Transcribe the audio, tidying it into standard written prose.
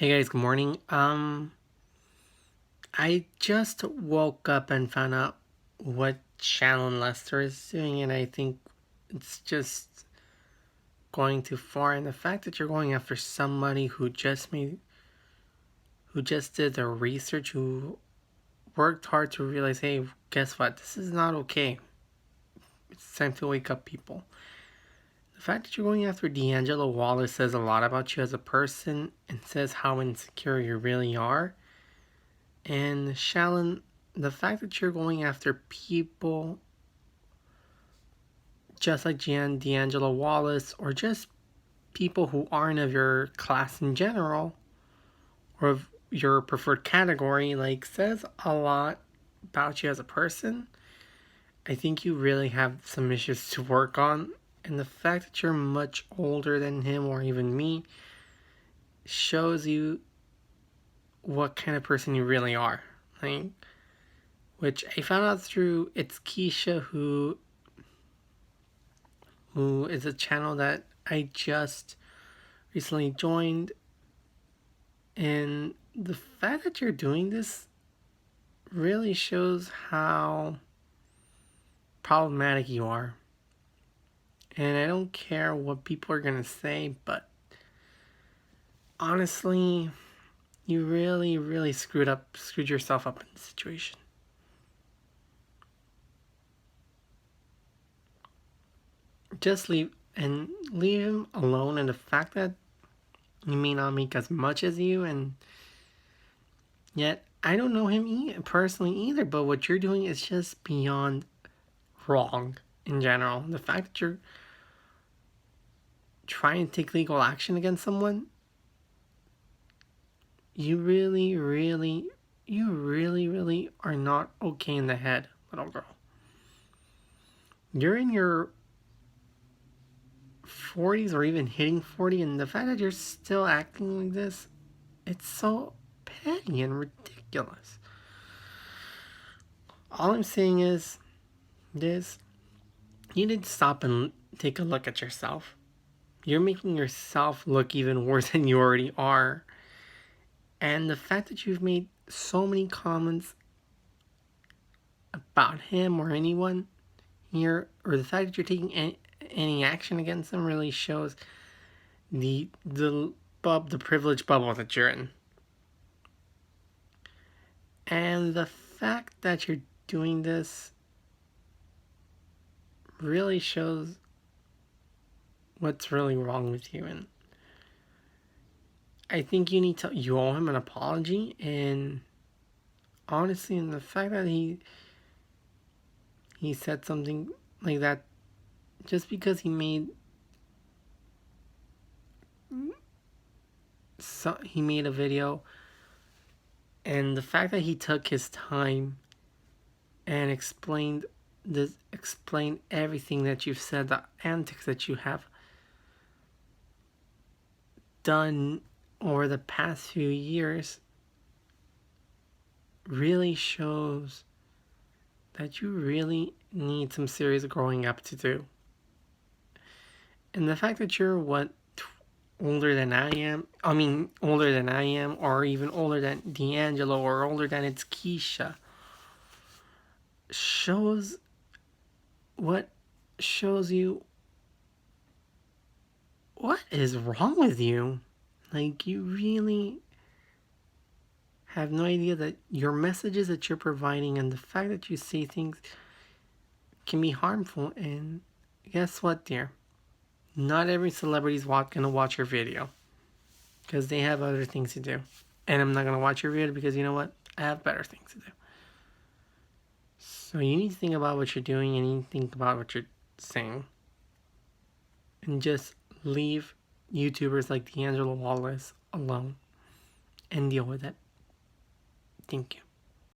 Hey guys, good morning. I just woke up and found out what Shallon Lester is doing, and I think it's just going too far. And the fact that you're going after somebody who just did the research, who worked hard to realize, hey, guess what? This is not okay. It's time to wake up, people. The fact that you're going after D'Angelo Wallace says a lot about you as a person and says how insecure you really are. And Shallon, the fact that you're going after people just like D'Angelo Wallace, or just people who aren't of your class in general, or of your preferred category, says a lot about you as a person. I think you really have some issues to work on. And the fact that you're much older than him, or even me, shows you what kind of person you really are. Which I found out through it's Keisha, who is a channel that I just recently joined. And the fact that you're doing this really shows how problematic you are. And I don't care what people are going to say, but honestly, you really, really screwed yourself up in this situation. Just leave him alone. And the fact that he may not make as much as you, and yet I don't know him personally either, but what you're doing is just beyond wrong in general. The fact that you're trying to take legal action against someone, you really, really are not okay in the head, little girl. You're in your 40s or even hitting 40, and the fact that you're still acting like this, it's so petty and ridiculous. All I'm saying is this: you need to stop and take a look at yourself. You're making yourself look even worse than you already are. And the fact that you've made so many comments about him or anyone here, or the fact that you're taking any action against them, really shows the privilege bubble that you're in. And the fact that you're doing this really shows what's really wrong with you. And I think you owe him an apology. And honestly, and the fact that he said something like that just because he made a video, and the fact that he took his time and explained everything that you've said, the antics that you have done over the past few years, really shows that you really need some serious growing up to do. And the fact that you're older than I am, or even older than D'Angelo, or older than it's Keisha, shows you what is wrong with you. You really have no idea that your messages that you're providing, and the fact that you say things, can be harmful. And guess what, dear? Not every celebrity's gonna watch your video, because they have other things to do. And I'm not gonna watch your video because, you know what? I have better things to do. So you need to think about what you're doing, and you need to think about what you're saying. And just leave YouTubers like D'Angelo Wallace alone and deal with it. Thank you.